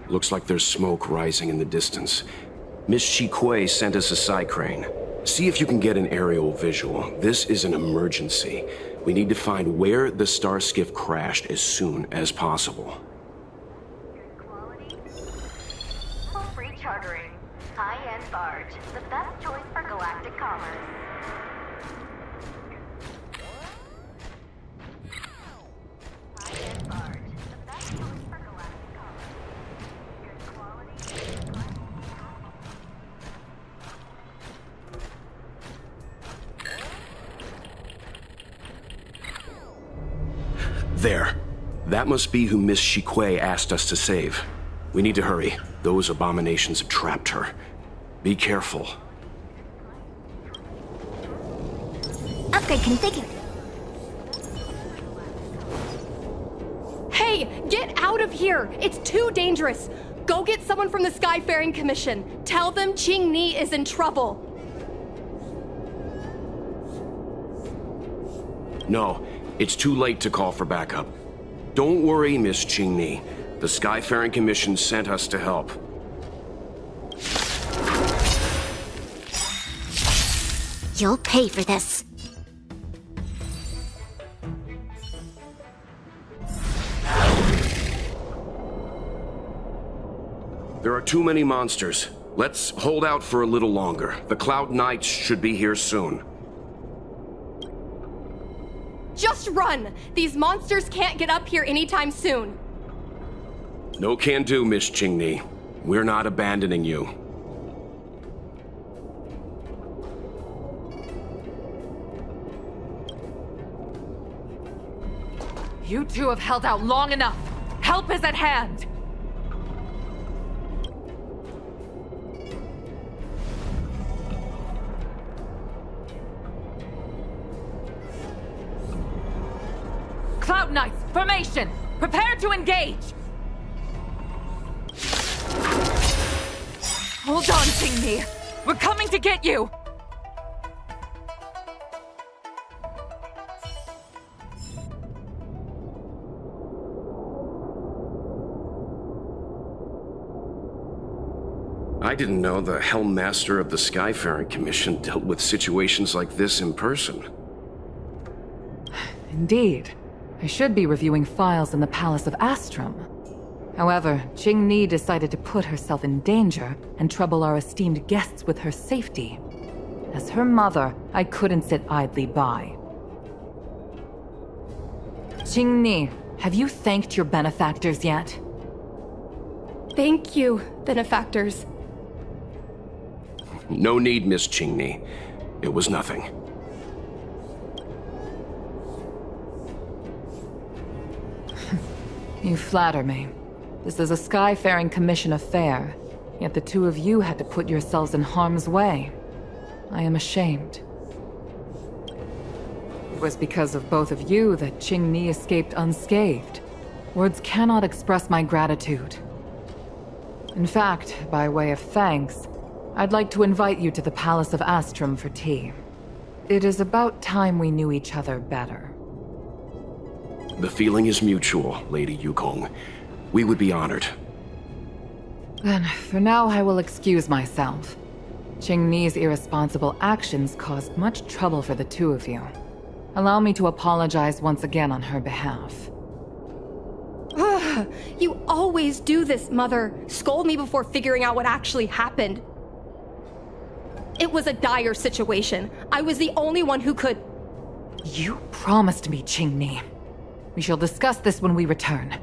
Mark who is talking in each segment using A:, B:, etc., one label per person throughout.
A: Looks like there's smoke rising in the distance. Miss Chikwe sent us a side crane. See if you can get an aerial visual. This is an emergency. We need to find where the star skiff crashed as soon as possible.
B: Free chartering. High-end barge. The best choice for galactic commerce. High-end barge. The best choice for galactic commerce. Good quality.
A: There. That must be who Miss Chikwe asked us to save. We need to hurry. Those abominations have trapped her. Be careful.
C: Upgrade configured.
D: Hey, get out of here! It's too dangerous! Go get someone from the Skyfaring Commission. Tell them Ching Ni is in trouble.
A: No, it's too late to call for backup. Don't worry, Miss Ching Ni. The Skyfaring Commission sent us to help.
C: You'll pay for this.
A: There are too many monsters. Let's hold out for a little longer. The Cloud Knights should be here soon.
D: Just run! These monsters can't get up here anytime soon.
A: No can do, Miss Ching Ni. We're not abandoning you.
E: You two have held out long enough. Help is at hand. Cloud Knights, formation! Prepare to engage! Hold on, Ching Ni. We're coming to get you!
A: I didn't know the Helm Master of the Skyfaring Commission dealt with situations like this in person.
E: Indeed. I should be reviewing files in the Palace of Astrum. However, Ching Ni decided to put herself in danger and trouble our esteemed guests with her safety. As her mother, I couldn't sit idly by. Ching Ni, have you thanked your benefactors yet?
D: Thank you, benefactors.
A: No need, Miss Ching Ni. It was nothing.
E: You flatter me. This is a Skyfaring Commission affair, yet the two of you had to put yourselves in harm's way. I am ashamed. It was because of both of you that Ching Ni escaped unscathed. Words cannot express my gratitude. In fact, by way of thanks, I'd like to invite you to the Palace of Astrum for tea. It is about time we knew each other better.
A: The feeling is mutual, Lady Yukong. We would be honored.
E: Then, for now, I will excuse myself. Ching Ni's irresponsible actions caused much trouble for the two of you. Allow me to apologize once again on her behalf.
D: Ugh, you always do this, Mother. Scold me before figuring out what actually happened. It was a dire situation. I was the only one who could...
E: You promised me, Ching Ni. We shall discuss this when we return.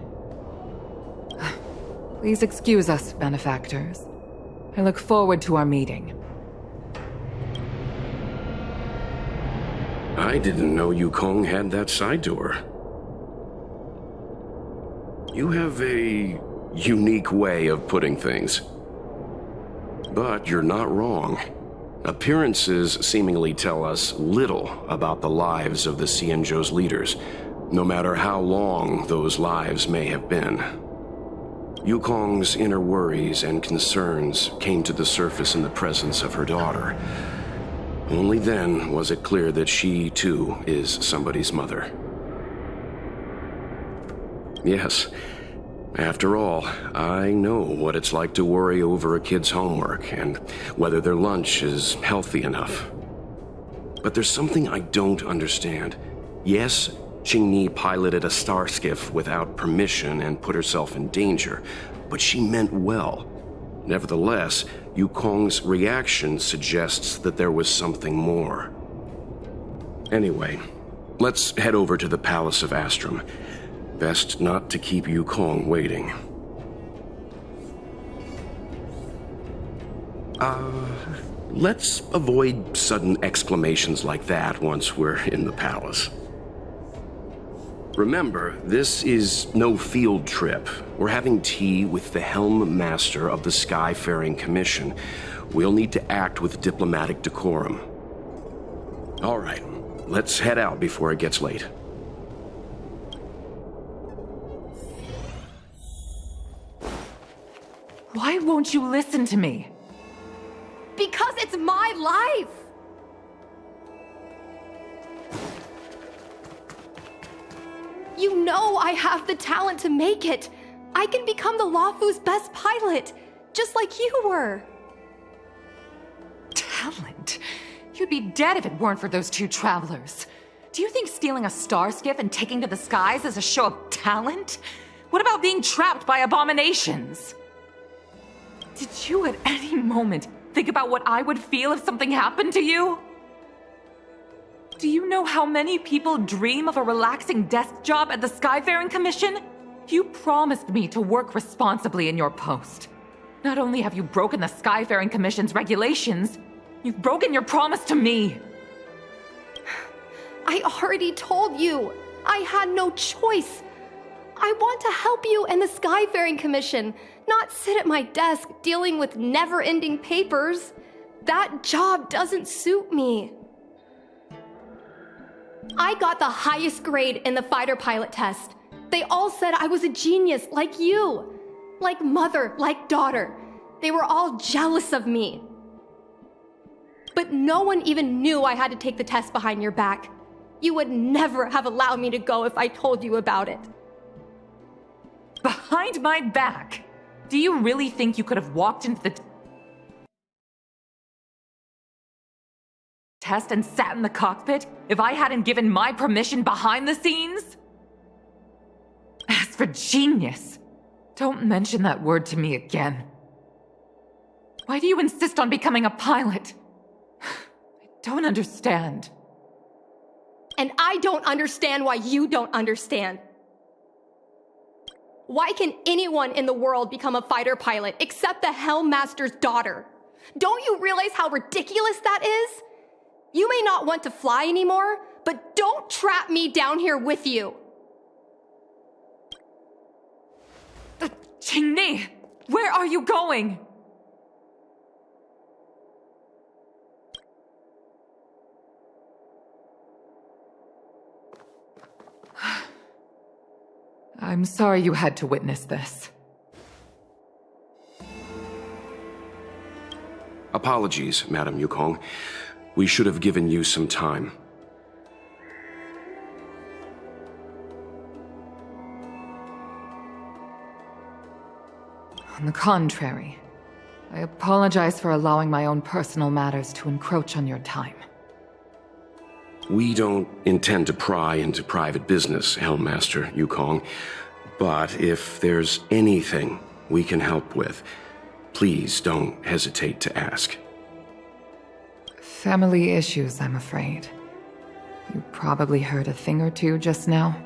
E: Please excuse us, benefactors. I look forward to our meeting.
A: I didn't know Yukong had that side to her. You have a unique way of putting things. But you're not wrong. Appearances seemingly tell us little about the lives of the Xianzhou's leaders, no matter how long those lives may have been. Yukong's inner worries and concerns came to the surface in the presence of her daughter. Only then was it clear that she, too, is somebody's mother. Yes, after all, I know what it's like to worry over a kid's homework and whether their lunch is healthy enough. But there's something I don't understand. Yes, Qingni piloted a star skiff without permission and put herself in danger, but she meant well. Nevertheless, Yukong's reaction suggests that there was something more. Anyway, let's head over to the Palace of Astrum. Best not to keep Yukong waiting. Let's avoid sudden exclamations like that once we're in the palace. Remember, this is no field trip. We're having tea with the Helm Master of the Skyfaring Commission. We'll need to act with diplomatic decorum. All right, let's head out before it gets late.
E: Why won't you listen to me?
D: Because it's my life! You know I have the talent to make it. I can become the Luofu's best pilot, just like you were.
E: Talent? You'd be dead if it weren't for those two travelers. Do you think stealing a star skiff and taking to the skies is a show of talent? What about being trapped by abominations? Did you at any moment think about what I would feel if something happened to you? Do you know how many people dream of a relaxing desk job at the Skyfaring Commission? You promised me to work responsibly in your post. Not only have you broken the Skyfaring Commission's regulations, you've broken your promise to me.
D: I already told you. I had no choice. I want to help you and the Skyfaring Commission, not sit at my desk dealing with never-ending papers. That job doesn't suit me. I got the highest grade in the fighter pilot test. They all said I was a genius, like you. Like mother, like daughter. They were all jealous of me. But no one even knew I had to take the test behind your back. You would never have allowed me to go if I told you about it.
E: Behind my back? Do you really think you could have walked into the test and sat in the cockpit if I hadn't given my permission behind the scenes? As for genius, don't mention that word to me again. Why do you insist on becoming a pilot? I don't understand.
D: And I don't understand why you don't understand. Why can anyone in the world become a fighter pilot except the Helm Master's daughter? Don't you realize how ridiculous that is? You may not want to fly anymore, but don't trap me down here with you.
E: Qingni, where are you going? I'm sorry you had to witness this.
A: Apologies, Madam Yukong. We should have given you some time.
E: On the contrary, I apologize for allowing my own personal matters to encroach on your time.
A: We don't intend to pry into private business, Helmmaster Yukong. But if there's anything we can help with, please don't hesitate to ask.
E: Family issues, I'm afraid. You probably heard a thing or two just now.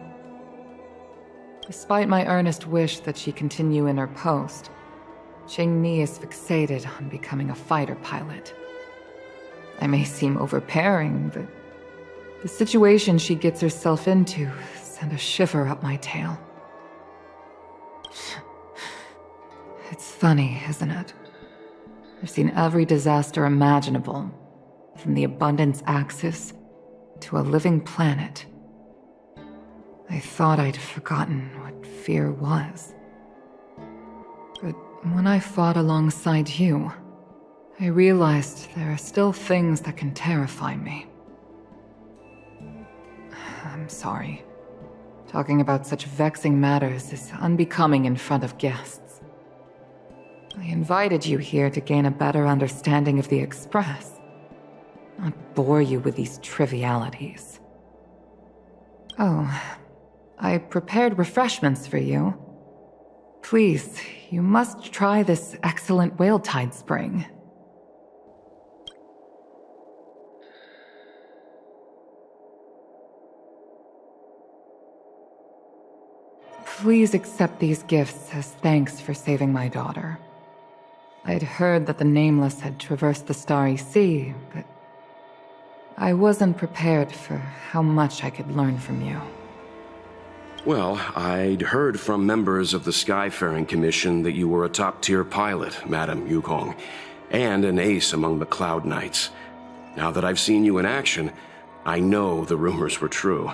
E: Despite my earnest wish that she continue in her post, Qingni is fixated on becoming a fighter pilot. I may seem overbearing, but The situation she gets herself into sent a shiver up my tail. It's funny, isn't it? I've seen every disaster imaginable, from the abundance axis to a living planet. I thought I'd forgotten what fear was. But when I fought alongside you, I realized there are still things that can terrify me. I'm sorry. Talking about such vexing matters is unbecoming in front of guests. I invited you here to gain a better understanding of the Express, not bore you with these trivialities. Oh, I prepared refreshments for you. Please, you must try this excellent whale tide spring. Please accept these gifts as thanks for saving my daughter. I'd heard that the Nameless had traversed the Starry Sea, but I wasn't prepared for how much I could learn from you.
A: Well, I'd heard from members of the Skyfaring Commission that you were a top-tier pilot, Madam Yukong, and an ace among the Cloud Knights. Now that I've seen you in action, I know the rumors were true.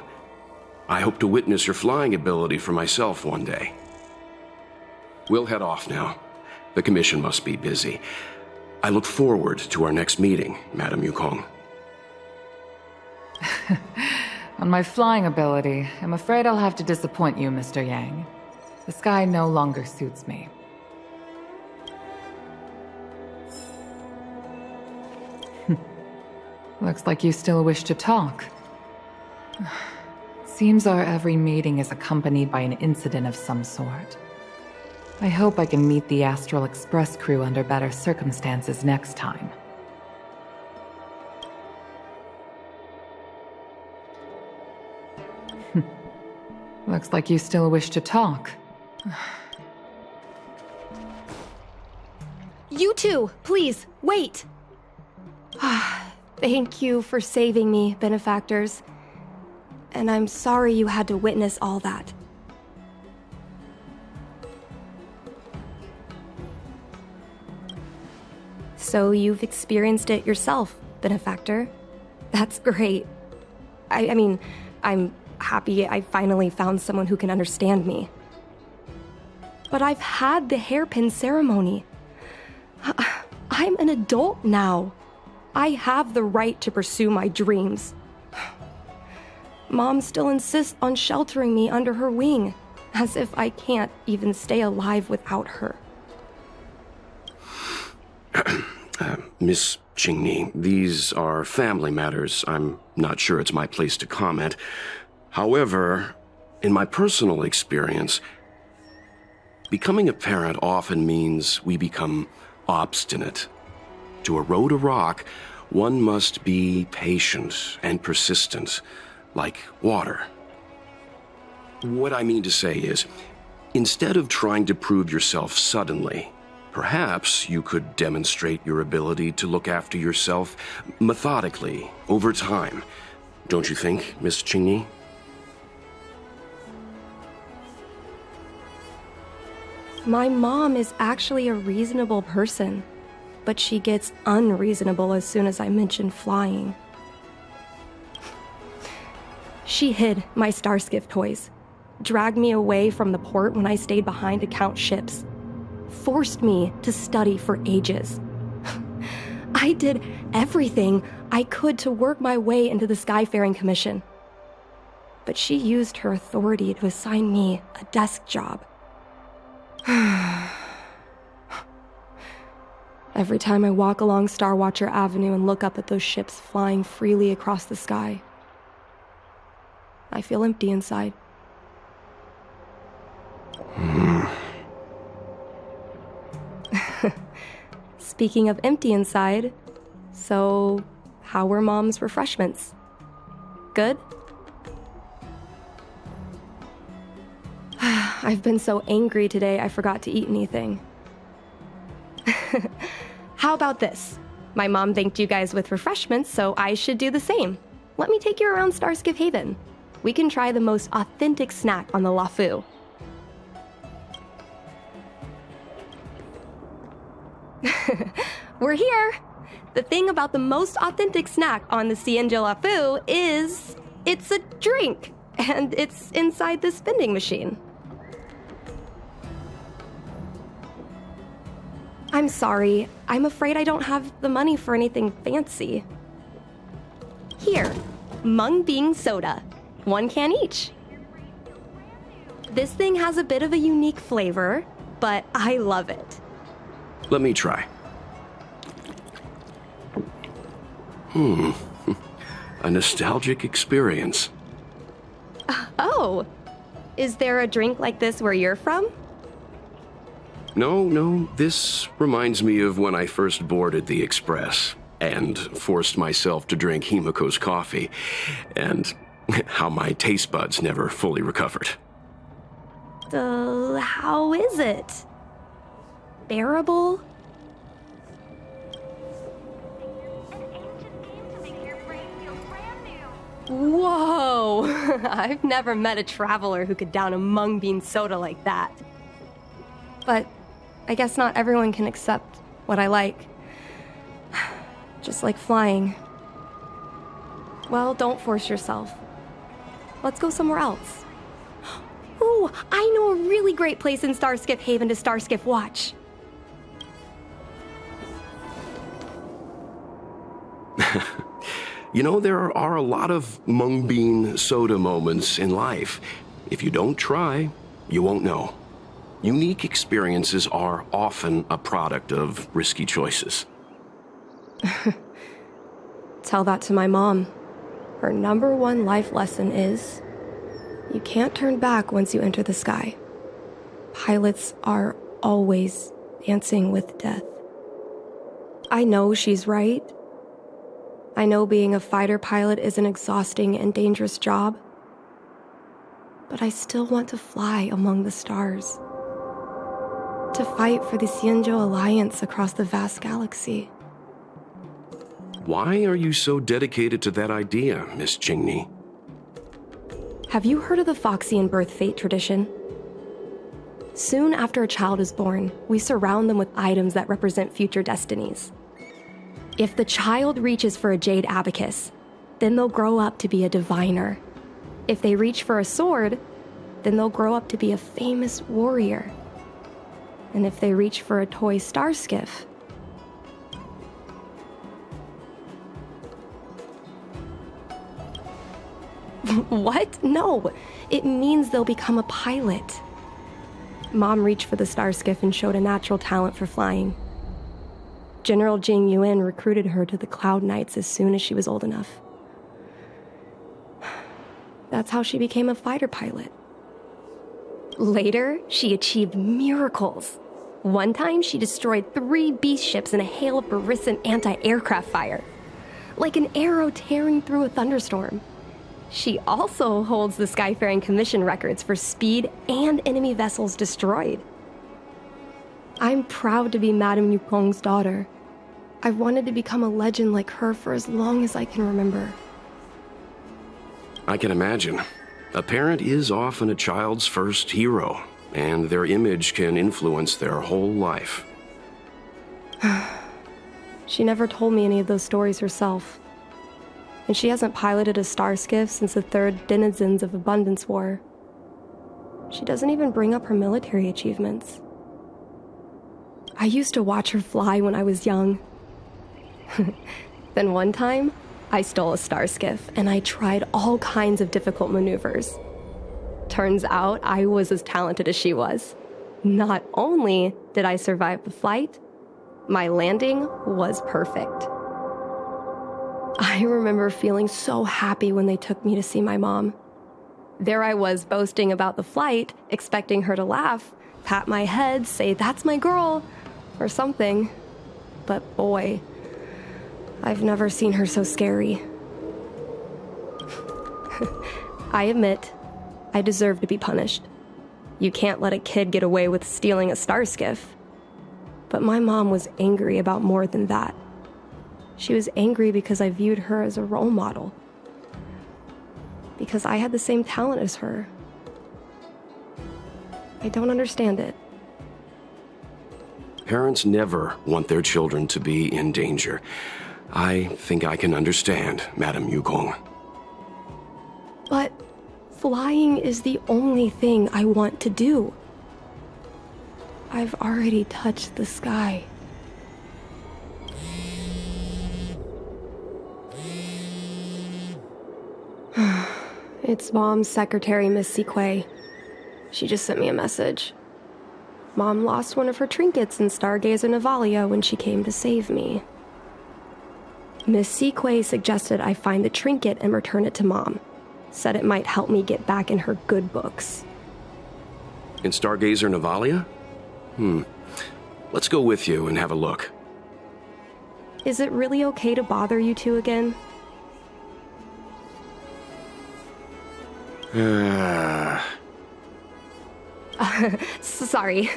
A: I hope to witness your flying ability for myself one day. We'll head off now. The Commission must be busy. I look forward to our next meeting, Madam Yukong.
E: On my flying ability, I'm afraid I'll have to disappoint you, Mr. Yang. The sky no longer suits me. Looks like you still wish to talk. Seems our every meeting is accompanied by an incident of some sort. I hope I can meet the Astral Express crew under better circumstances next time. Looks like you still wish to talk.
D: You two, please, wait! Thank you for saving me, benefactors. And I'm sorry you had to witness all that. So you've experienced it yourself, benefactor. That's great. I mean, I'm happy I finally found someone who can understand me. But I've had the hairpin ceremony. I'm an adult now. I have the right to pursue my dreams. Mom still insists on sheltering me under her wing, as if I can't even stay alive without her.
A: Miss Qingni, these are family matters. I'm not sure it's my place to comment. However, in my personal experience, becoming a parent often means we become obstinate. To erode a rock, one must be patient and persistent, like water. What I mean to say is, instead of trying to prove yourself suddenly, perhaps you could demonstrate your ability to look after yourself methodically, over time. Don't you think, Miss Qingni?
D: My mom is actually a reasonable person, but she gets unreasonable as soon as I mention flying. She hid my Starskiff toys, dragged me away from the port when I stayed behind to count ships, forced me to study for ages. I did everything I could to work my way into the Skyfaring Commission. But she used her authority to assign me a desk job. Every time I walk along Starwatcher Avenue and look up at those ships flying freely across the sky, I feel empty inside. Speaking of empty inside, so how were Mom's refreshments? Good? I've been so angry today I forgot to eat anything. How about this? My mom thanked you guys with refreshments, so I should do the same. let me take you around Starskiff Haven. We can try the most authentic snack on the Lafu. We're here! The thing about the most authentic snack on the Cienjo Lafu is it's a drink, and it's inside this vending machine. I'm sorry, I'm afraid I don't have the money for anything fancy. Here, mung bean soda. 1 can each. This thing has a bit of a unique flavor, but I love it.
A: Let me try. A nostalgic experience.
D: Oh, is there a drink like this where you're from?
A: No, this reminds me of when I first boarded the Express and forced myself to drink Himiko's coffee, and how my taste buds never fully recovered.
D: How is it? Bearable?
B: An ancient game to make your brain feel brand new.
D: Whoa! I've never met a traveler who could down a mung bean soda like that. But I guess not everyone can accept what I like. Just like flying. Well, don't force yourself. Let's go somewhere else. Ooh, I know a really great place in Starskiff Haven to Starskiff watch.
A: You know, there are a lot of mung bean soda moments in life. If you don't try, you won't know. Unique experiences are often a product of risky choices.
D: Tell that to my mom. Her #1 life lesson is, you can't turn back once you enter the sky. Pilots are always dancing with death. I know she's right. I know being a fighter pilot is an exhausting and dangerous job. But I still want to fly among the stars. To fight for the Cienjo Alliance across the vast galaxy.
A: Why are you so dedicated to that idea, Miss Jingni?
D: Have you heard of the Foxian birth fate tradition? Soon after a child is born, we surround them with items that represent future destinies. If the child reaches for a jade abacus, then they'll grow up to be a diviner. If they reach for a sword, then they'll grow up to be a famous warrior. And if they reach for a toy starskiff, what? No, it means they'll become a pilot. Mom reached for the starskiff and showed a natural talent for flying. General Jing Yuan recruited her to the Cloud Knights as soon as she was old enough. That's how she became a fighter pilot. Later, she achieved miracles. One time, she destroyed 3 beast ships in a hail of Barisan anti-aircraft fire. Like an arrow tearing through a thunderstorm. She also holds the Skyfaring Commission records for speed and enemy vessels destroyed. I'm proud to be Madame Yukong's daughter. I've wanted to become a legend like her for as long as I can remember.
A: I can imagine. A parent is often a child's first hero, and their image can influence their whole life.
D: She never told me any of those stories herself. And she hasn't piloted a starskiff since the 3rd Denizens of Abundance War. She doesn't even bring up her military achievements. I used to watch her fly when I was young. Then one time, I stole a starskiff and I tried all kinds of difficult maneuvers. Turns out I was as talented as she was. Not only did I survive the flight, my landing was perfect. I remember feeling so happy when they took me to see my mom. There I was boasting about the flight, expecting her to laugh, pat my head, say, "That's my girl," or something. But boy, I've never seen her so scary. I admit, I deserve to be punished. You can't let a kid get away with stealing a starskiff. But my mom was angry about more than that. She was angry because I viewed her as a role model. because I had the same talent as her. I don't understand it.
A: Parents never want their children to be in danger. I think I can understand, Madam Yukong.
D: But flying is the only thing I want to do. I've already touched the sky. It's Mom's secretary, Miss Sequay. She just sent me a message. Mom lost one of her trinkets in Stargazer Navalia when she came to save me. Miss Sequay suggested I find the trinket and return it to Mom. Said it might help me get back in her good books.
A: In Stargazer Navalia? Let's go with you and have a look.
D: Is it really okay to bother you two again? Sorry.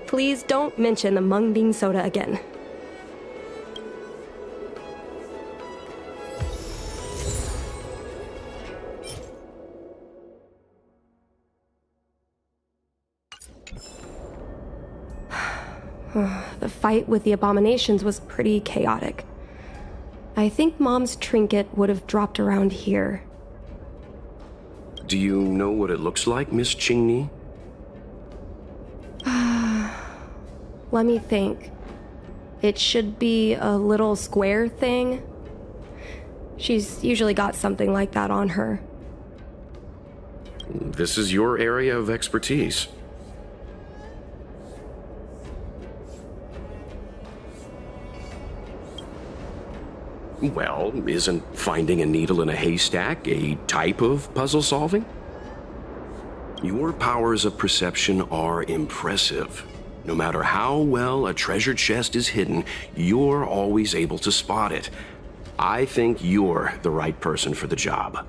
D: Please don't mention the mung bean soda again. The fight with the abominations was pretty chaotic. I think Mom's trinket would have dropped around here.
A: Do you know what it looks like, Miss Qingni?
D: Let me think. It should be a little square thing. She's usually got something like that on her.
A: This is your area of expertise. Well, isn't finding a needle in a haystack a type of puzzle solving? Your powers of perception are impressive. No matter how well a treasure chest is hidden, you're always able to spot it. I think you're the right person for the job.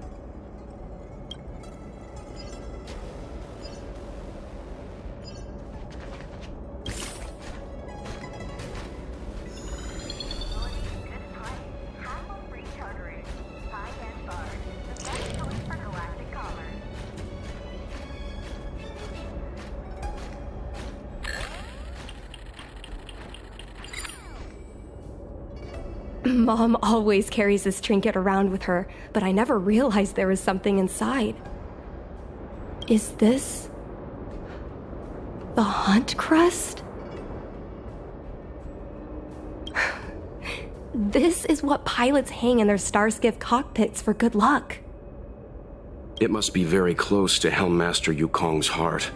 D: Mom always carries this trinket around with her, but I never realized there was something inside. Is this the hunt crest? This is what pilots hang in their Starskiff cockpits for good luck.
A: It must be very close to Helmmaster Yukong's heart.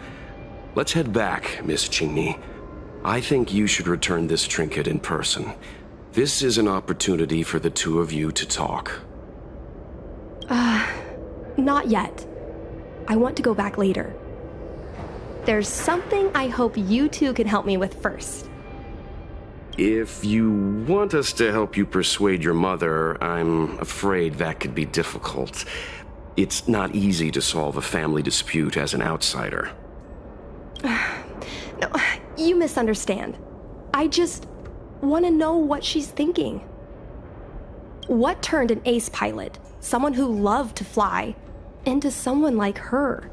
A: Let's head back, Miss Qingni. I think you should return this trinket in person. This is an opportunity for the two of you to talk.
D: Not yet. I want to go back later. There's something I hope you two can help me with first.
A: If you want us to help you persuade your mother, I'm afraid that could be difficult. It's not easy to solve a family dispute as an outsider.
D: No, you misunderstand. I just want to know what she's thinking. What turned an ace pilot, someone who loved to fly, into someone like her?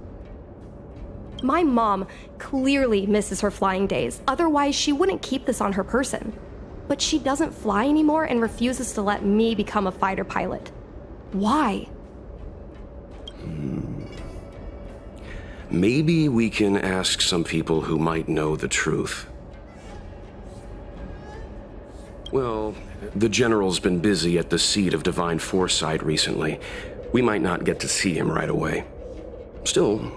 D: My mom clearly misses her flying days, otherwise she wouldn't keep this on her person. But she doesn't fly anymore and refuses to let me become a fighter pilot. Why?
A: Maybe we can ask some people who might know the truth. Well, the General's been busy at the seat of Divine Foresight recently. We might not get to see him right away. Still,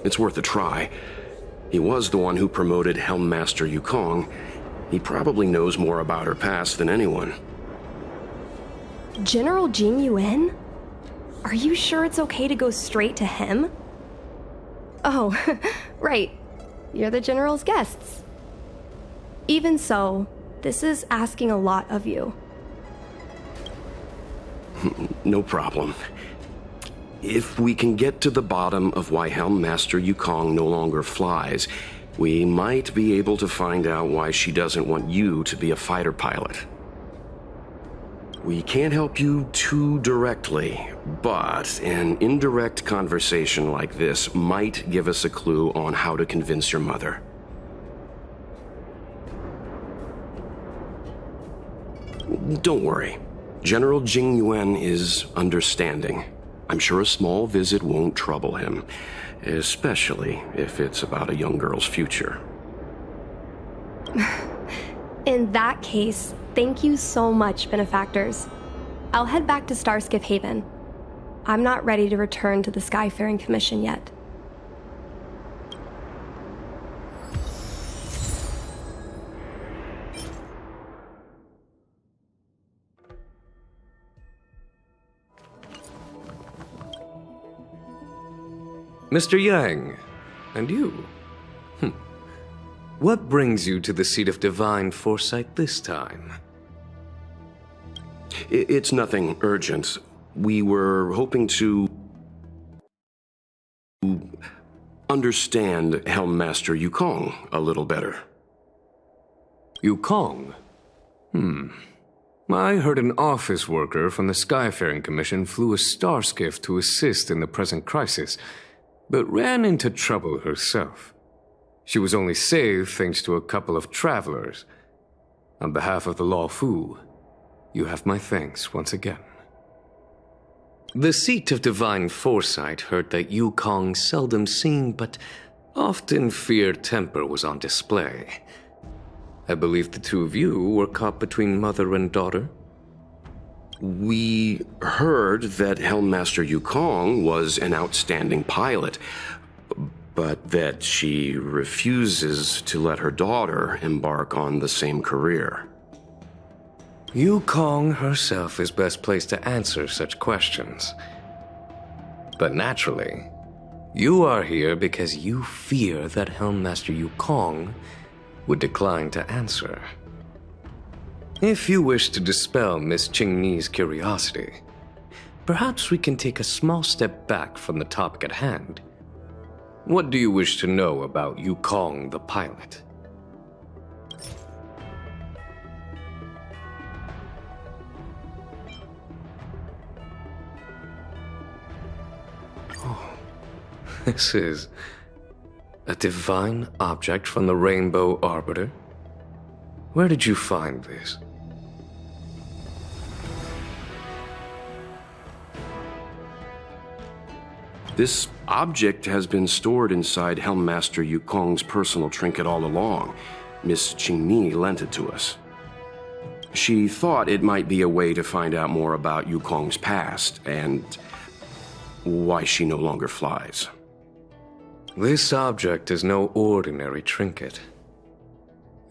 A: it's worth a try. He was the one who promoted Helmmaster Yukong. He probably knows more about her past than anyone.
D: General Jing Yuan? Are you sure it's okay to go straight to him? Oh, right. You're the General's guests. Even so, this is asking a lot of you.
A: No problem. If we can get to the bottom of why Helmmaster Yukong no longer flies, we might be able to find out why she doesn't want you to be a fighter pilot. We can't help you too directly, but an indirect conversation like this might give us a clue on how to convince your mother. Don't worry. General Jing Yuan is understanding. I'm sure a small visit won't trouble him, especially if it's about a young girl's future.
D: In that case, thank you so much, benefactors. I'll head back to Starskiff Haven. I'm not ready to return to the Skyfaring Commission yet.
F: Mr. Yang, and you? What brings you to the seat of divine foresight this time?
A: It's nothing urgent. We were hoping to understand Helmmaster Yukong a little better.
F: Yukong? I heard an office worker from the Skyfaring Commission flew a starskiff to assist in the present crisis, but ran into trouble herself. She was only saved thanks to a couple of travelers. On behalf of the Law Fu, you have my thanks once again. The seat of divine foresight heard that Yukong's seldom seen but often feared temper was on display. I believe the two of you were caught between mother and daughter.
A: We heard that Helmmaster Yukong was an outstanding pilot, but that she refuses to let her daughter embark on the same career.
F: Yukong herself is best placed to answer such questions. But naturally, you are here because you fear that Helmmaster Yukong would decline to answer. If you wish to dispel Miss Qingni's curiosity, perhaps we can take a small step back from the topic at hand. What do you wish to know about Yukong the pilot? Oh, this is a divine object from the Rainbow Arbiter? Where did you find this?
A: This object has been stored inside Helmmaster Yukong's personal trinket all along. Miss Qingni lent it to us. She thought it might be a way to find out more about Yukong's past and why she no longer flies.
F: This object is no ordinary trinket.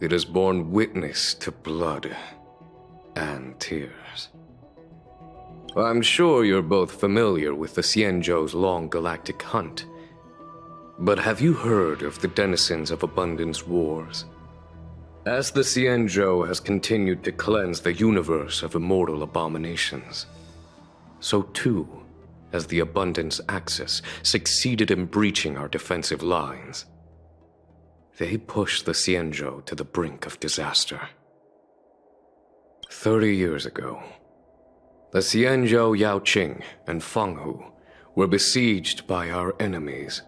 F: It has borne witness to blood and tears. I'm sure you're both familiar with the Xianzhou's long galactic hunt. But have you heard of the denizens of Abundance Wars? As the Xianzhou has continued to cleanse the universe of immortal abominations, so too has the Abundance Axis succeeded in breaching our defensive lines. They pushed the Xianzhou to the brink of disaster. 30 years ago, the Xianzhou Yaoqing and Fanghu were besieged by our enemies.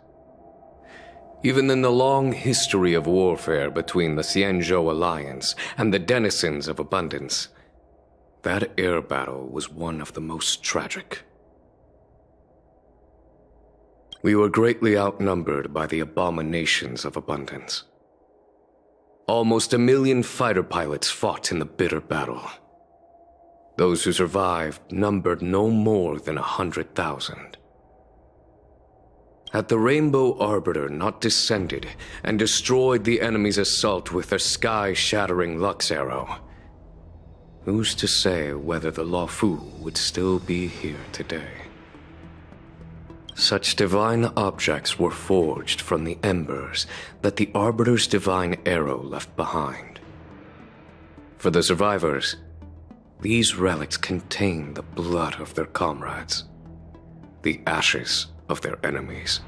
F: Even in the long history of warfare between the Xianzhou Alliance and the denizens of Abundance, that air battle was one of the most tragic. We were greatly outnumbered by the abominations of Abundance. Almost 1 million fighter pilots fought in the bitter battle. Those who survived numbered no more than 100,000. Had the Rainbow Arbiter not descended and destroyed the enemy's assault with their sky-shattering Lux Arrow, who's to say whether the Law Fu would still be here today? Such divine objects were forged from the embers that the Arbiter's divine arrow left behind. For the survivors, these relics contain the blood of their comrades, the ashes of their enemies,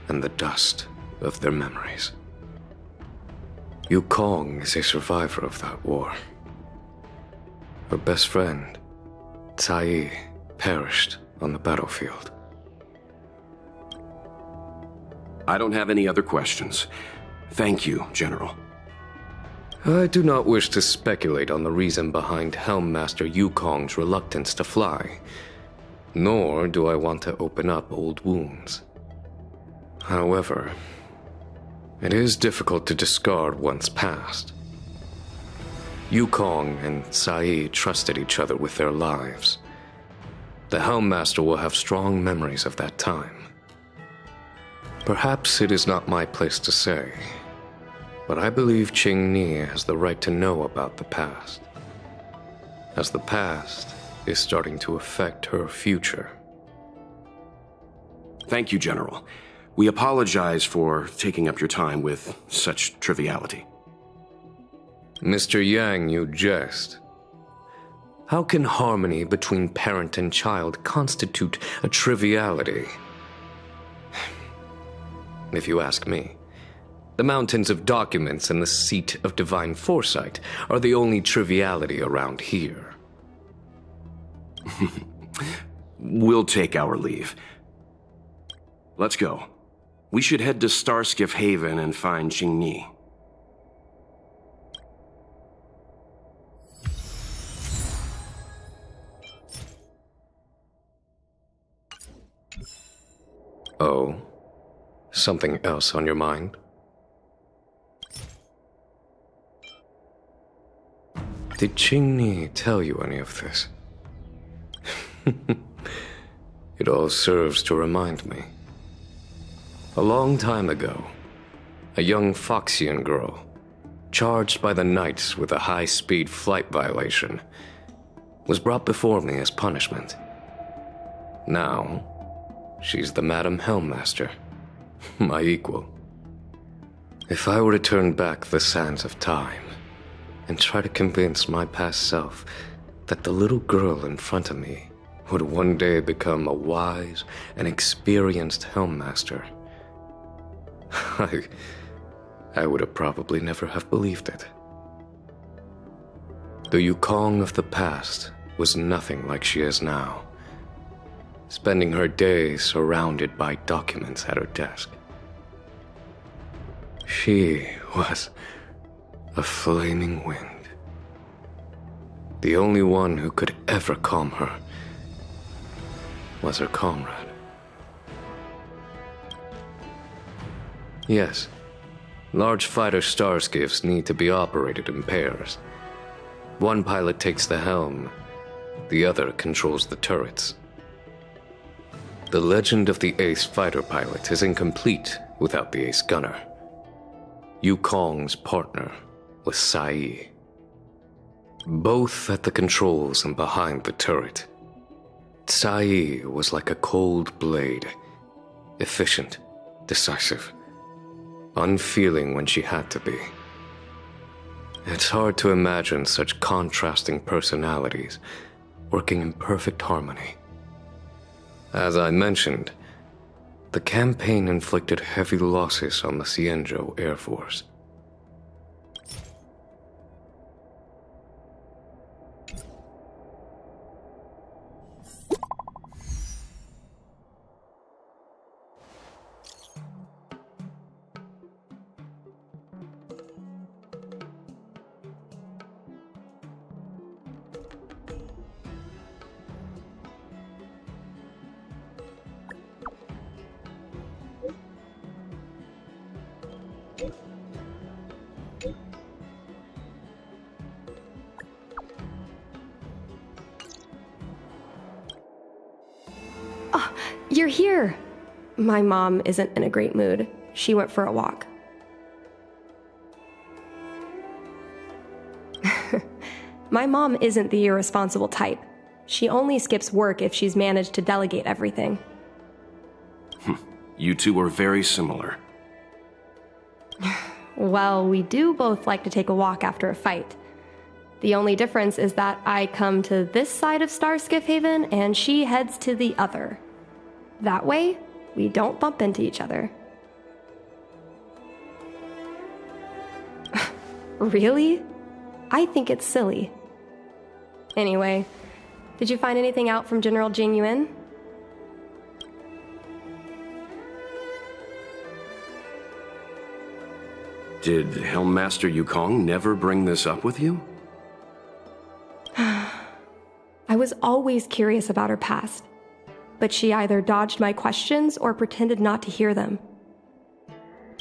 F: and the dust of their memories. Yukong is a survivor of that war. Her best friend, Tai, perished on the battlefield.
A: I don't have any other questions. Thank you, General.
F: I do not wish to speculate on the reason behind Helm Master Yukong's reluctance to fly, nor do I want to open up old wounds. However, it is difficult to discard one's past. Yukong and Sai trusted each other with their lives. The Helm Master will have strong memories of that time. Perhaps it is not my place to say, but I believe Qingni has the right to know about the past, as the past is starting to affect her future.
A: Thank you, General. We apologize for taking up your time with such triviality.
F: Mr. Yang, you jest. How can harmony between parent and child constitute a triviality? If you ask me, the mountains of documents and the seat of divine foresight are the only triviality around here.
A: We'll take our leave. Let's go. We should head to Starskiff Haven and find Qingni.
F: Oh, something else on your mind? Did Qingni tell you any of this? It all serves to remind me. A long time ago, a young Foxian girl, charged by the Knights with a high-speed flight violation, was brought before me as punishment. Now, she's the Madam Helmmaster, my equal. If I were to turn back the sands of time and try to convince my past self that the little girl in front of me would one day become a wise and experienced Helmmaster, I would have probably never have believed it. The Yukong of the past was nothing like she is now, spending her days surrounded by documents at her desk. She was a flaming wind. The only one who could ever calm her was her comrade. Yes, large fighter starskiffs need to be operated in pairs. One pilot takes the helm, the other controls the turrets. The legend of the ace fighter pilot is incomplete without the ace gunner. Yukong's partner was Sai. Both at the controls and behind the turret. Sai was like a cold blade, efficient, decisive, unfeeling when she had to be. It's hard to imagine such contrasting personalities working in perfect harmony. As I mentioned, the campaign inflicted heavy losses on the Xianzhou Air Force.
D: You're here! My mom isn't in a great mood. She went for a walk. My mom isn't the irresponsible type. She only skips work if she's managed to delegate everything.
A: You two are very similar.
D: Well, we do both like to take a walk after a fight. The only difference is that I come to this side of Starskiff Haven and she heads to the other. That way, we don't bump into each other. Really? I think it's silly. Anyway, did you find anything out from General Jing Yuan?
A: Did Helmmaster Yukong never bring this up with you?
D: I was always curious about her past, but she either dodged my questions or pretended not to hear them.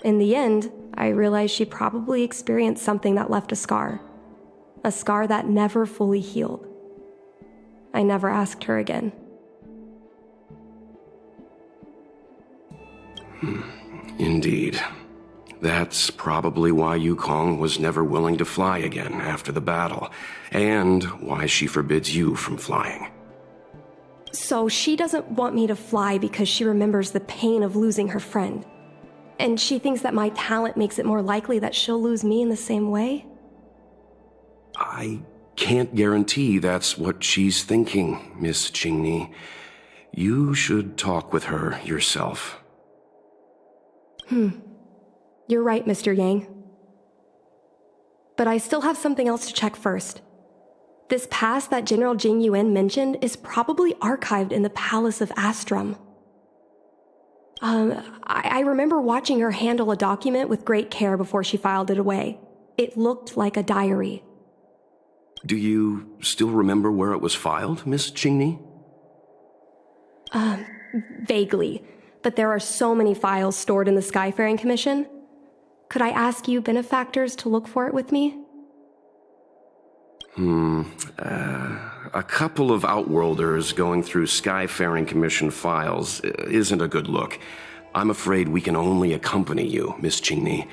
D: In the end, I realized she probably experienced something that left a scar that never fully healed. I never asked her again.
A: Indeed. That's probably why Yukong was never willing to fly again after the battle, and why she forbids you from flying.
D: So she doesn't want me to fly because she remembers the pain of losing her friend. And she thinks that my talent makes it more likely that she'll lose me in the same way?
A: I can't guarantee that's what she's thinking, Miss Qingni. You should talk with her yourself.
D: You're right, Mr. Yang. But I still have something else to check first. This past that General Jing Yuan mentioned is probably archived in the Palace of Astrum. I remember watching her handle a document with great care before she filed it away. It looked like a diary.
A: Do you still remember where it was filed, Miss Qingni?
D: Vaguely, but there are so many files stored in the Skyfaring Commission. Could I ask you benefactors to look for it with me?
A: A couple of Outworlders going through Skyfaring Commission files isn't a good look. I'm afraid we can only accompany you, Miss Qingni.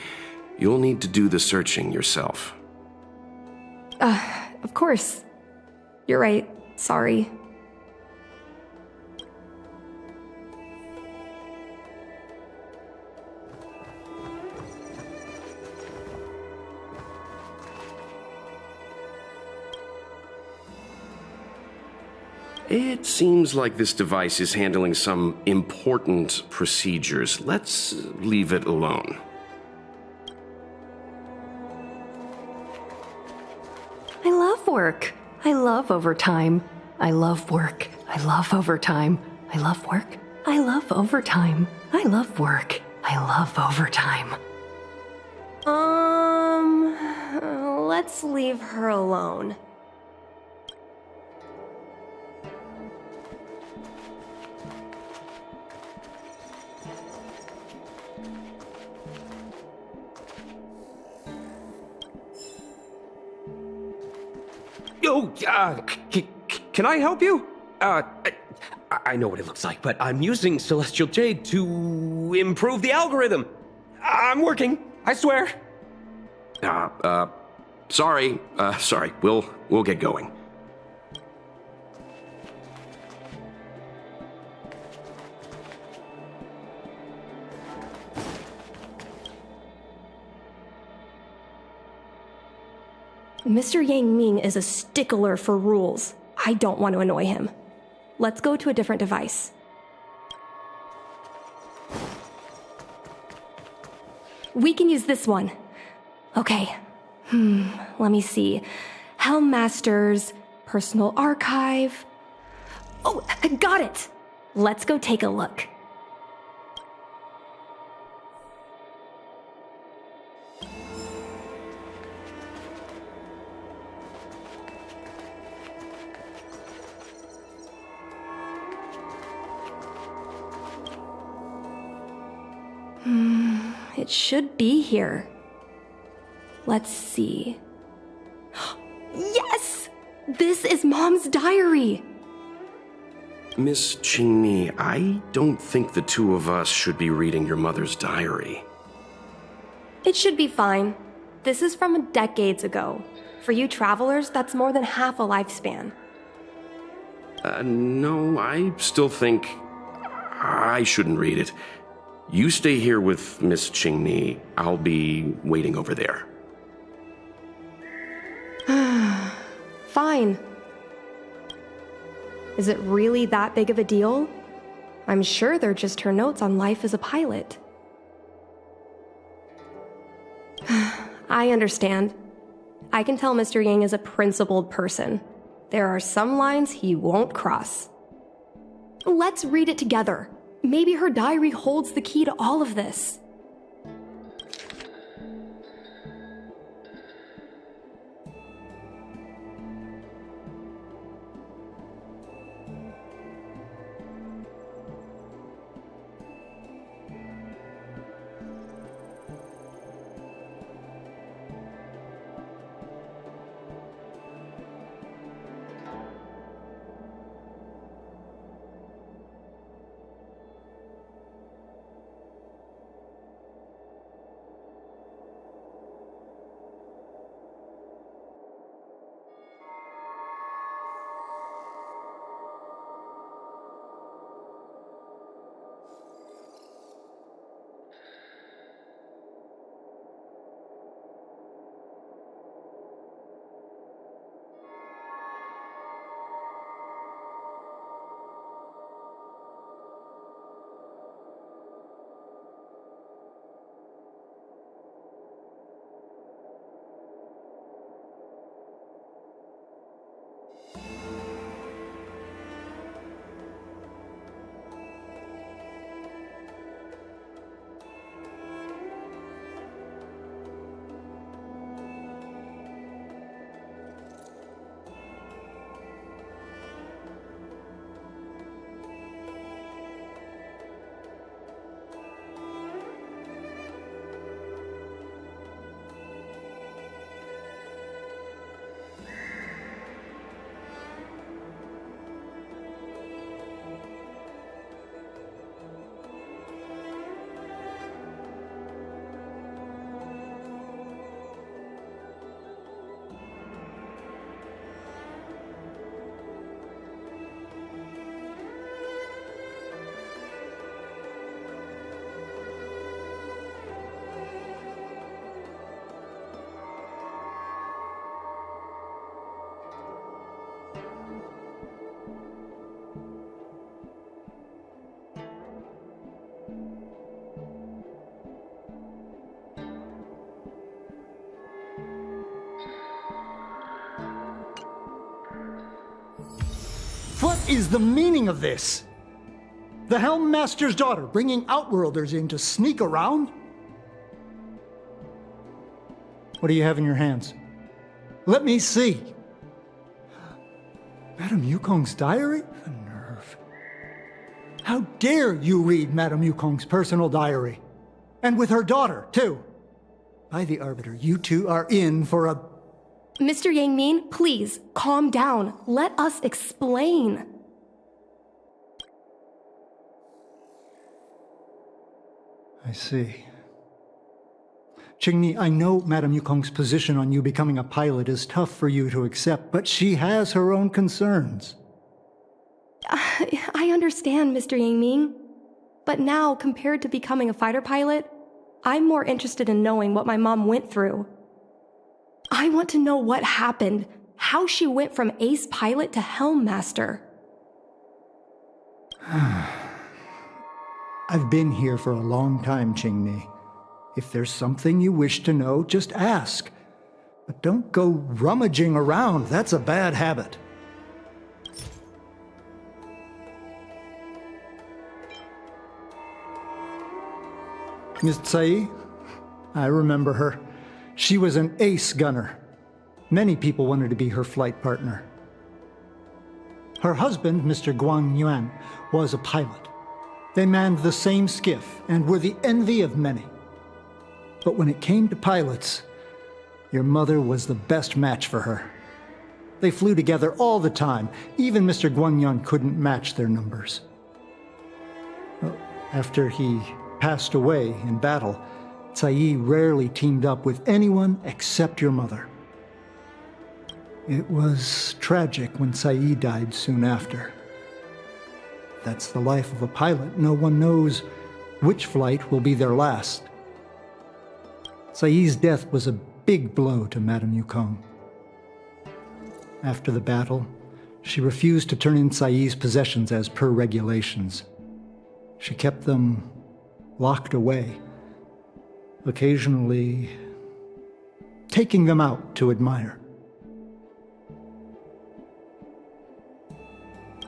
A: You'll need to do the searching yourself.
D: Of course. You're right. Sorry.
A: It seems like this device is handling some important procedures. Let's leave it alone.
G: I love work. I love overtime. I love work. I love overtime. I love work. I love overtime. I love work. I love overtime.
D: Let's leave her alone.
H: Oh, can I help you? I know what it looks like, but I'm using Celestial Jade to improve the algorithm. I'm working, I swear.
A: Sorry. We'll get going.
D: Mr. Yang Ming is a stickler for rules. I don't want to annoy him. Let's go to a different device. We can use this one. Okay. Let me see. Helmmaster's personal archive. Oh, I got it! Let's go take a look. It should be here. Let's see. Yes! This is Mom's diary!
A: Miss Qingni, I don't think the two of us should be reading your mother's diary.
D: It should be fine. This is from decades ago. For you travelers, that's more than half a lifespan.
A: No, I still think I shouldn't read it. You stay here with Miss Qingni. I'll be waiting over there.
D: Fine. Is it really that big of a deal? I'm sure they're just her notes on life as a pilot. I understand. I can tell Mr. Yang is a principled person. There are some lines he won't cross. Let's read it together. Maybe her diary holds the key to all of this.
I: What is the meaning of this? The Helm Master's daughter bringing Outworlders in to sneak around? What do you have in your hands? Let me see. Madame Yukong's diary? The nerve. How dare you read Madame Yukong's personal diary? And with her daughter, too. By the Arbiter, you two are in for a...
D: Mr. Yangmin, please, calm down. Let us explain.
I: I see. Qingni, I know Madame Yukong's position on you becoming a pilot is tough for you to accept, but she has her own concerns.
D: I understand, Mr. Yangming. But now, compared to becoming a fighter pilot, I'm more interested in knowing what my mom went through. I want to know what happened, how she went from ace pilot to Helm Master.
I: I've been here for a long time, Qingni. If there's something you wish to know, just ask. But don't go rummaging around. That's a bad habit. Miss Tsai? I remember her. She was an ace gunner. Many people wanted to be her flight partner. Her husband, Mr. Guan Yuan, was a pilot. They manned the same skiff and were the envy of many. But when it came to pilots, your mother was the best match for her. They flew together all the time. Even Mr. Guan Yuan couldn't match their numbers. After he passed away in battle, Tsai rarely teamed up with anyone except your mother. It was tragic when Tsai died soon after. That's the life of a pilot. No one knows which flight will be their last. Tsai's death was a big blow to Madame Yukong. After the battle, she refused to turn in Tsai's possessions as per regulations. She kept them locked away, occasionally taking them out to admire.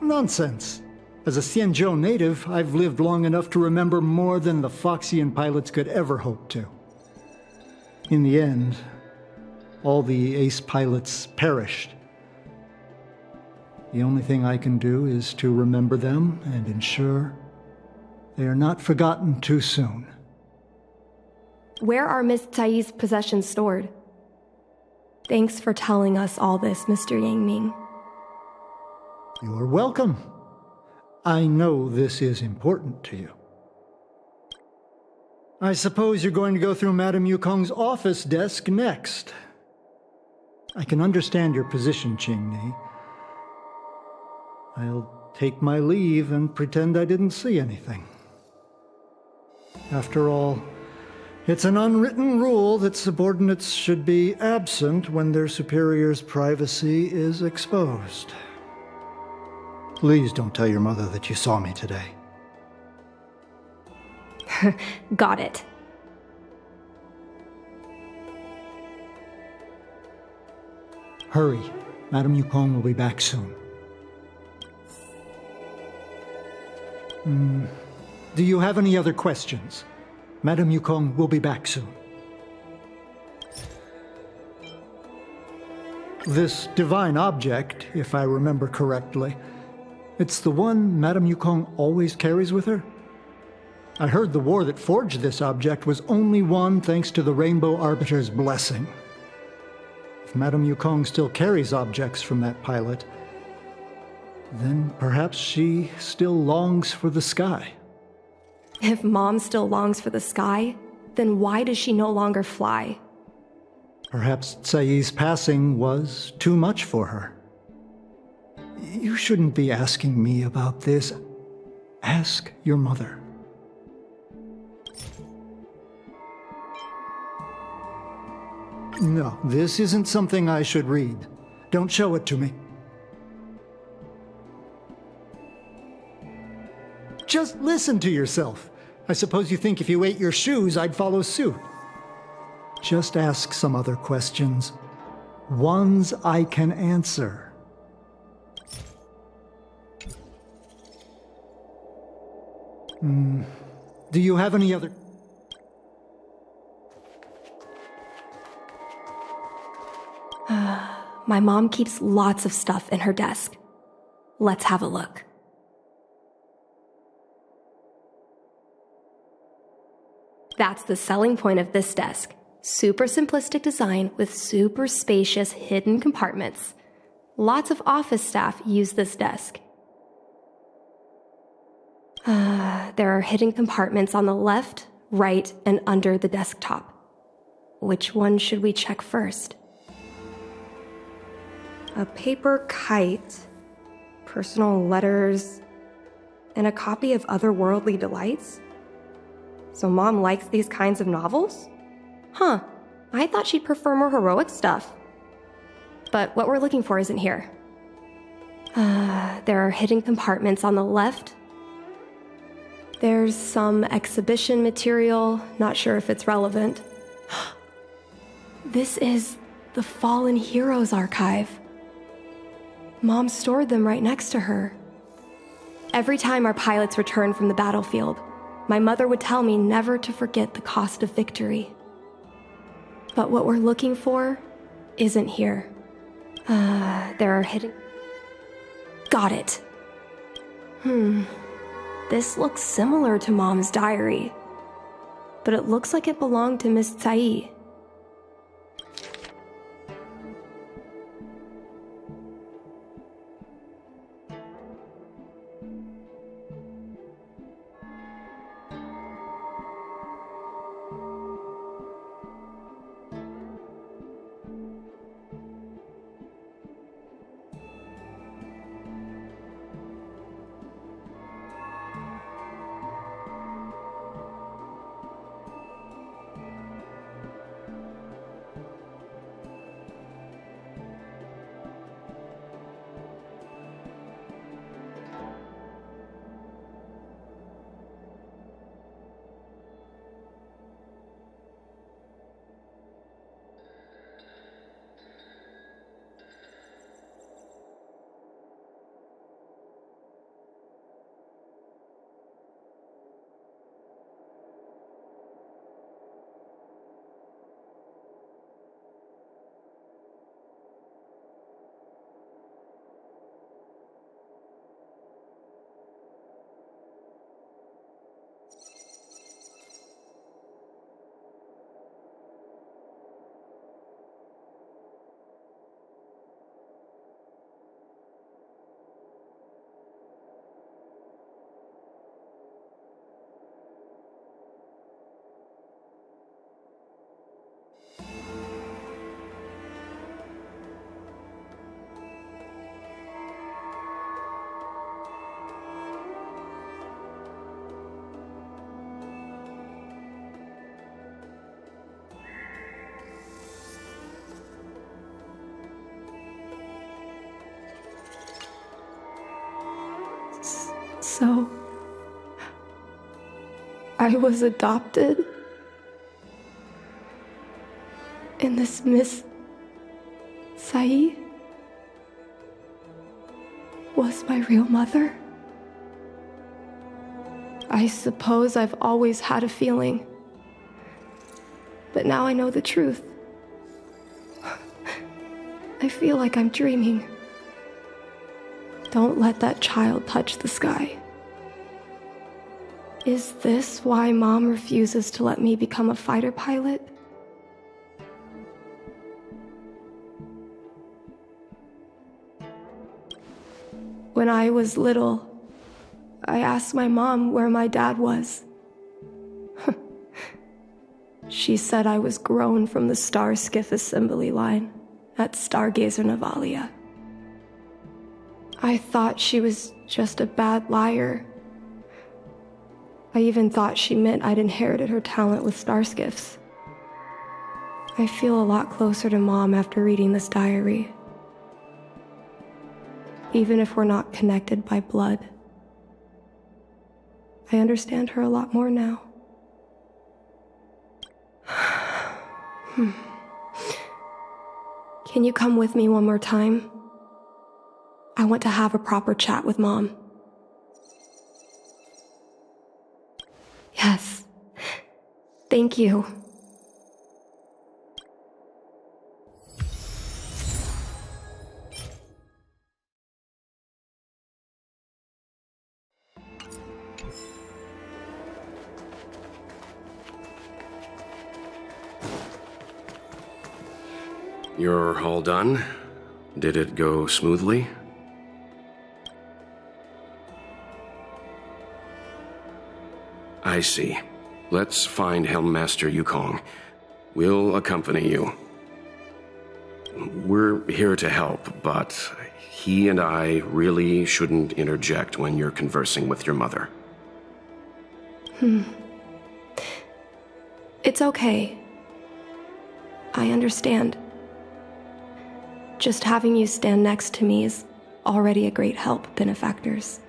I: Nonsense. As a Xianzhou native, I've lived long enough to remember more than the Foxian pilots could ever hope to. In the end, all the ace pilots perished. The only thing I can do is to remember them and ensure they are not forgotten too soon.
D: Where are Miss Tsai's possessions stored? Thanks for telling us all this, Mr. Yang Ming.
I: You're welcome. I know this is important to you. I suppose you're going to go through Madame Yukong's office desk next. I can understand your position, Qingni. I'll take my leave and pretend I didn't see anything. After all, it's an unwritten rule that subordinates should be absent when their superior's privacy is exposed. Please don't tell your mother that you saw me today.
D: Got it.
I: Hurry. Madame Yukong will be back soon. Do you have any other questions? Madame Yukong will be back soon. This divine object, if I remember correctly, it's the one Madame Yukong always carries with her? I heard the war that forged this object was only won thanks to the Rainbow Arbiter's blessing. If Madame Yukong still carries objects from that pilot, then perhaps she still longs for the sky.
D: If Mom still longs for the sky, then why does she no longer fly?
I: Perhaps Tsai's passing was too much for her. You shouldn't be asking me about this. Ask your mother. No, this isn't something I should read. Don't show it to me. Just listen to yourself. I suppose you think if you ate your shoes, I'd follow suit. Just ask some other questions. Ones I can answer. Do you have any other...
D: My mom keeps lots of stuff in her desk. Let's have a look. That's the selling point of this desk. Super simplistic design with super spacious hidden compartments. Lots of office staff use this desk. There are hidden compartments on the left, right, and under the desktop. Which one should we check first? A paper kite, personal letters, and a copy of Otherworldly Delights? So Mom likes these kinds of novels? Huh, I thought she'd prefer more heroic stuff. But what we're looking for isn't here. There are hidden compartments on the left. There's some exhibition material, not sure if it's relevant. This is the Fallen Heroes archive. Mom stored them right next to her. Every time our pilots returned from the battlefield, my mother would tell me never to forget the cost of victory. But what we're looking for isn't here. There are hidden... Got it. This looks similar to Mom's diary, but it looks like it belonged to Miss Tsai. So, I was adopted? And this Miss Sai was my real mother? I suppose I've always had a feeling. But now I know the truth. I feel like I'm dreaming. Don't let that child touch the sky. Is this why Mom refuses to let me become a fighter pilot? When I was little, I asked my mom where my dad was. She said I was grown from the Star Skiff assembly line at Stargazer Navalia. I thought she was just a bad liar. I even thought she meant I'd inherited her talent with star skiffs. I feel a lot closer to Mom after reading this diary. Even if we're not connected by blood. I understand her a lot more now. Can you come with me one more time? I want to have a proper chat with Mom. Yes. Thank you.
A: You're all done? Did it go smoothly? I see. Let's find Helmmaster Yukong. We'll accompany you. We're here to help, but he and I really shouldn't interject when you're conversing with your mother.
D: It's okay. I understand. Just having you stand next to me is already a great help, benefactors.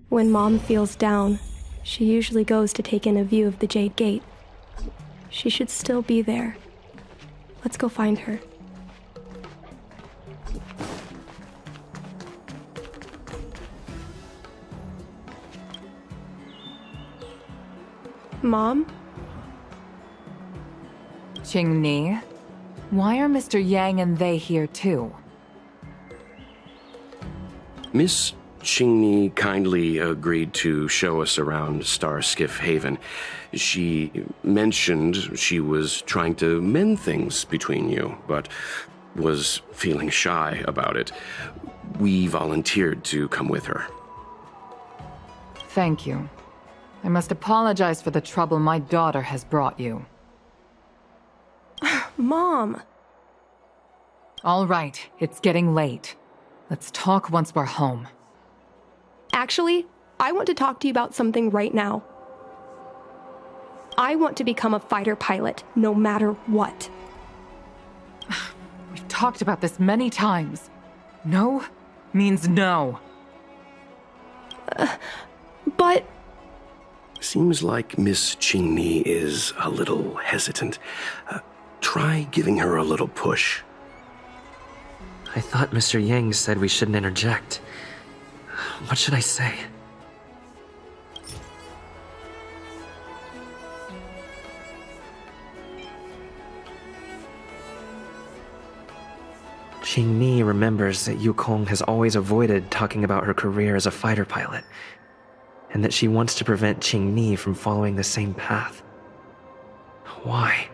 D: When Mom feels down, she usually goes to take in a view of the Jade Gate. She should still be there. Let's go find her. Mom?
E: Qingni, why are Mr. Yang and they here too?
A: Miss Qingni kindly agreed to show us around Star Skiff Haven. She mentioned she was trying to mend things between you, but was feeling shy about it. We volunteered to come with her.
E: Thank you. I must apologize for the trouble my daughter has brought you.
D: Mom!
E: All right, it's getting late. Let's talk once we're home.
D: Actually, I want to talk to you about something right now. I want to become a fighter pilot, no matter what.
E: We've talked about this many times. No means no.
D: But...
A: Seems like Miss Qingni is a little hesitant. Try giving her a little push.
J: I thought Mr. Yang said we shouldn't interject. What should I say? Qingni remembers that Yukong has always avoided talking about her career as a fighter pilot, and that she wants to prevent Qingni from following the same path. Why?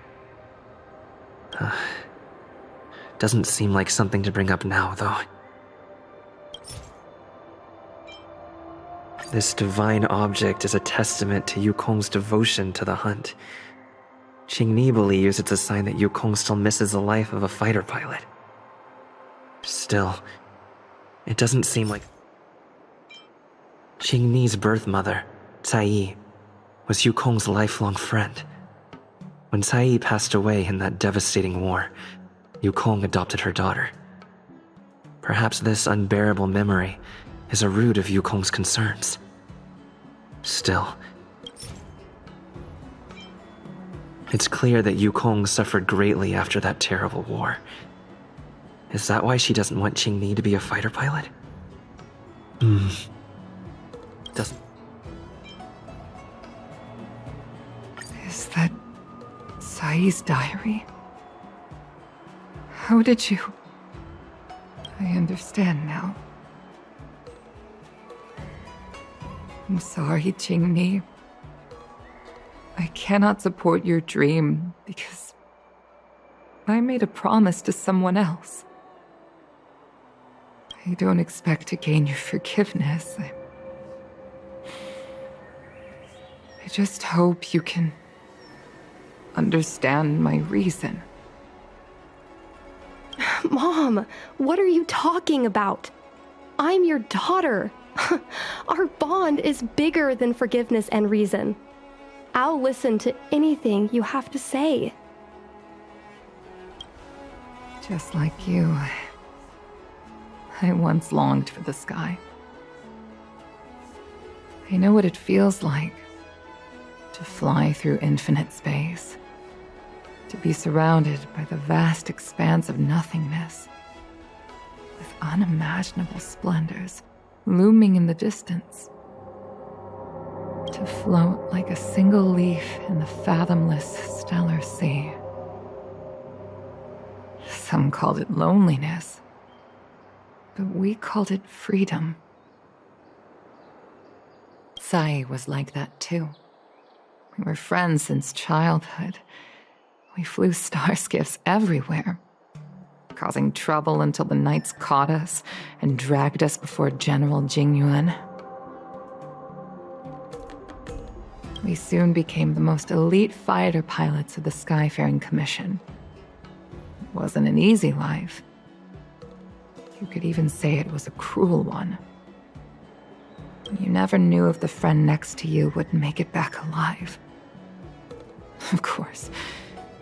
J: Doesn't seem like something to bring up now, though. This divine object is a testament to Yukong's devotion to the hunt. Qingni believes it's a sign that Yukong still misses the life of a fighter pilot. Still, it doesn't seem like... Qingni's birth mother, Cai, was Yukong's lifelong friend. When Cai passed away in that devastating war, Yukong adopted her daughter. Perhaps this unbearable memory is a root of Yukong's concerns. Still, it's clear that Yukong suffered greatly after that terrible war. Is that why she doesn't want Qingni to be a fighter pilot? Doesn't...
E: Is that Sai's diary? How did you... I understand now. I'm sorry, Qingni. I cannot support your dream because I made a promise to someone else. I don't expect to gain your forgiveness. I just hope you can understand my reason.
D: Mom, what are you talking about? I'm your daughter. Our bond is bigger than forgiveness and reason. I'll listen to anything you have to say.
E: Just like you, I once longed for the sky. I know what it feels like to fly through infinite space, to be surrounded by the vast expanse of nothingness, with unimaginable splendors looming in the distance, to float like a single leaf in the fathomless stellar sea. Some called it loneliness, but we called it freedom. Sai was like that too. We were friends since childhood. We flew star skiffs everywhere, causing trouble until the knights caught us and dragged us before General Jingyuan. We soon became the most elite fighter pilots of the Skyfaring Commission. It wasn't an easy life. You could even say it was a cruel one. You never knew if the friend next to you would make it back alive. Of course,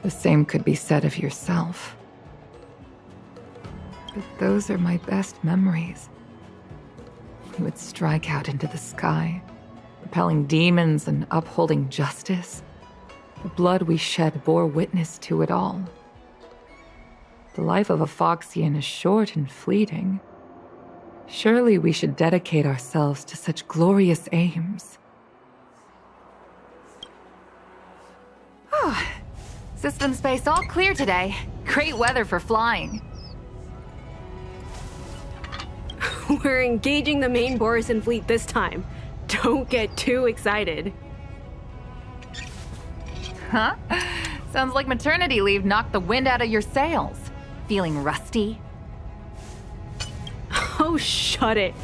E: the same could be said of yourself. But those are my best memories. We would strike out into the sky, repelling demons and upholding justice. The blood we shed bore witness to it all. The life of a Foxian is short and fleeting. Surely we should dedicate ourselves to such glorious aims.
K: System space all clear today. Great weather for flying.
L: We're engaging the main Borison fleet this time. Don't get too excited.
K: Huh? Sounds like maternity leave knocked the wind out of your sails. Feeling rusty?
L: Oh, shut it.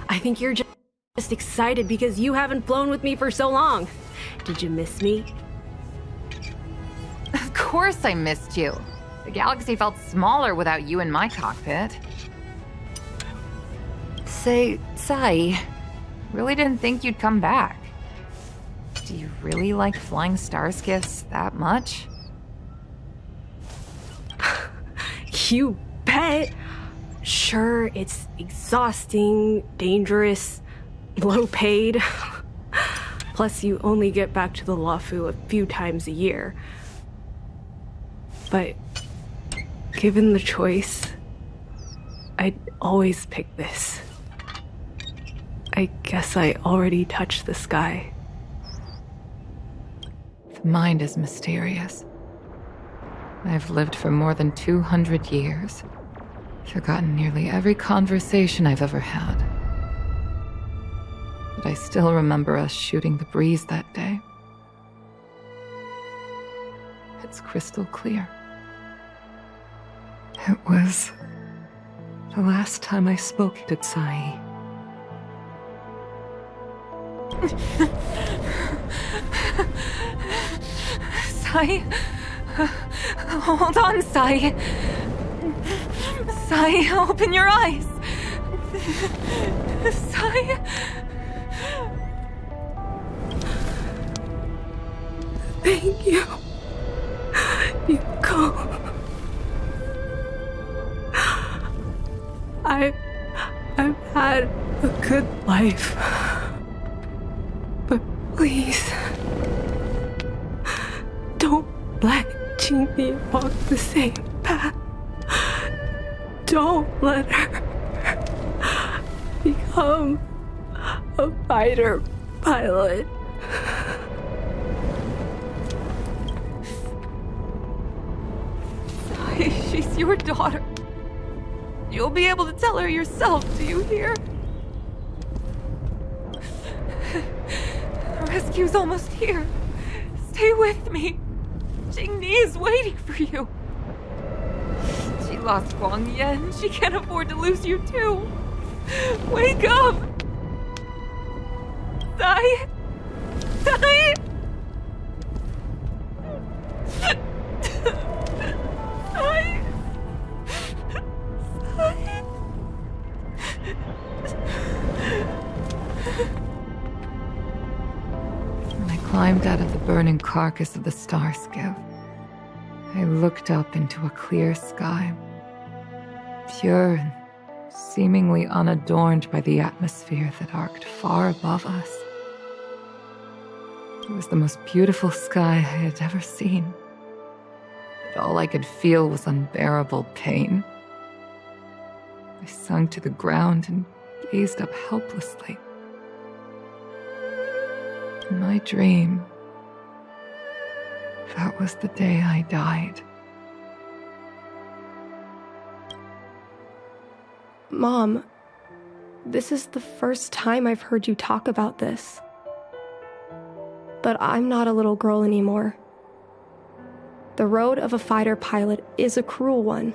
L: I think you're just excited because you haven't flown with me for so long. Did you miss me?
K: Of course I missed you. The galaxy felt smaller without you in my cockpit. Say, Sai, really didn't think you'd come back. Do you really like flying star skiffs that much?
L: You bet. Sure, it's exhausting, dangerous, low paid. Plus, you only get back to the Luofu a few times a year. But given the choice, I'd always pick this. I guess I already touched the sky.
E: The mind is mysterious. I've lived for more than 200 years. Forgotten nearly every conversation I've ever had. But I still remember us shooting the breeze that day. It's crystal clear. It was the last time I spoke to Sai. Sai? Hold on, Sai. Sai, open your eyes. Sai?
L: Thank you. Yukong. good life. But please, don't let Qingni walk the same path. Don't let her become a fighter pilot.
K: She's your daughter. You'll be able to tell her yourself, do you hear? The rescue's almost here. Stay with me. Qingni is waiting for you. She lost Guang Yan. She can't afford to lose you too. Wake up! Sai! Sai! When I climbed out of the burning carcass of the star skiff, I looked up into a clear sky, pure and seemingly unadorned by the atmosphere that arced far above us. It was the most beautiful sky I had ever seen, but all I could feel was unbearable pain. I sunk to the ground and gazed up helplessly. In my dream, that was the day I died.
D: Mom, this is the first time I've heard you talk about this. But I'm not a little girl anymore. The road of a fighter pilot is a cruel one.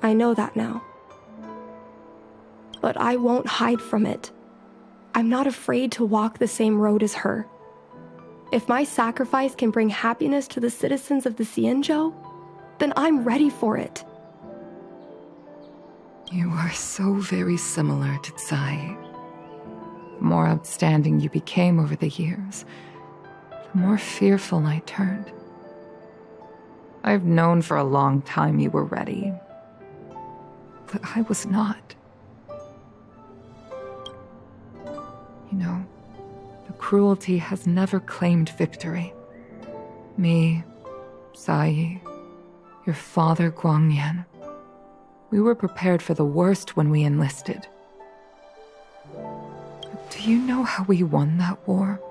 D: I know that now. But I won't hide from it. I'm not afraid to walk the same road as her. If my sacrifice can bring happiness to the citizens of the Xianzhou, then I'm ready for it.
E: You are so very similar to Tsai. The more outstanding you became over the years, the more fearful I turned. I've known for a long time you were ready, but I was not. You know, the cruelty has never claimed victory. Me, Sai, your father Guang Yan, we were prepared for the worst when we enlisted. But do you know how we won that war?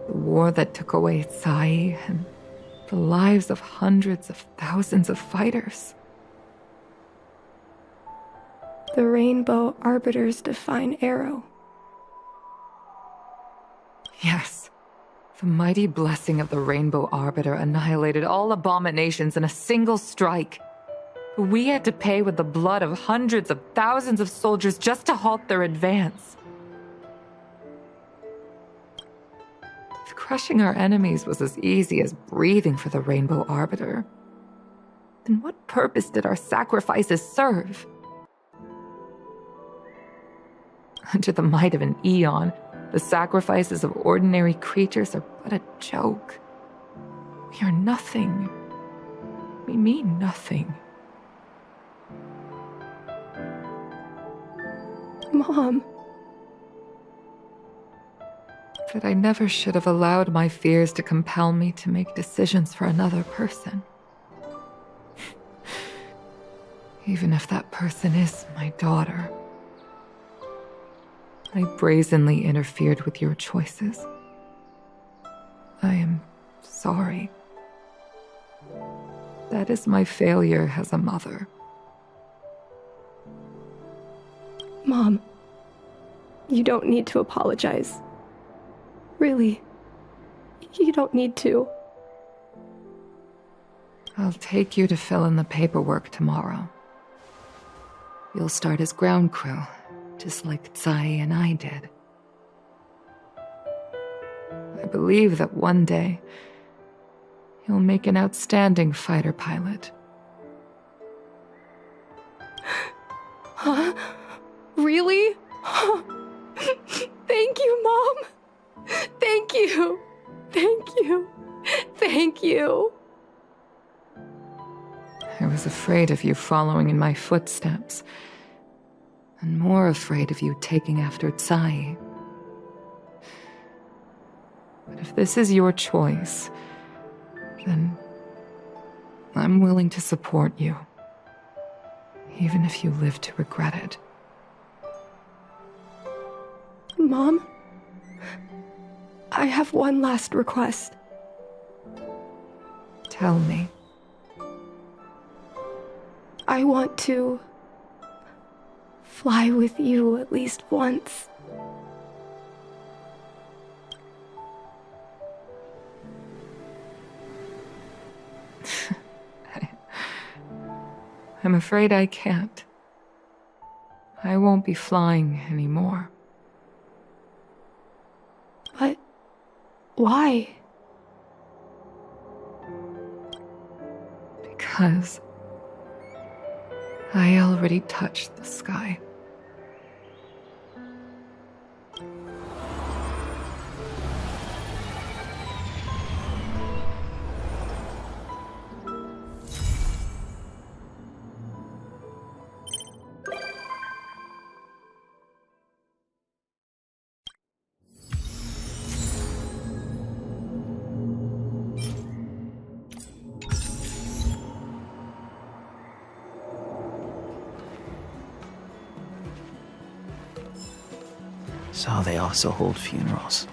E: The war that took away Tsai and the lives of hundreds of thousands of fighters.
D: The Rainbow Arbiter's divine arrow.
E: Yes. The mighty blessing of the Rainbow Arbiter annihilated all abominations in a single strike. We had to pay with the blood of hundreds of thousands of soldiers just to halt their advance. If crushing our enemies was as easy as breathing for the Rainbow Arbiter, then what purpose did our sacrifices serve? Under the might of an eon, the sacrifices of ordinary creatures are but a joke. We are nothing. We mean nothing.
D: Mom.
E: But I never should have allowed my fears to compel me to make decisions for another person. Even if that person is my daughter. I brazenly interfered with your choices. I am sorry. That is my failure as a mother.
D: Mom, you don't need to apologize. Really, you don't need to.
E: I'll take you to fill in the paperwork tomorrow. You'll start as ground crew, just like Tsai and I did. I believe that one day, you'll make an outstanding fighter pilot.
D: Huh? Really? Thank you, Mom. Thank you. Thank you. Thank you.
E: I was afraid of you following in my footsteps.
K: and more afraid of you taking after Tsai. But if this is your choice, then I'm willing to support you, even if you live to regret it.
D: Mom, I have one last request.
K: Tell me.
D: I want to fly with you at least once.
K: I'm afraid I can't. I won't be flying anymore.
D: But why?
K: Because I already touched the sky.
M: So they also hold funerals.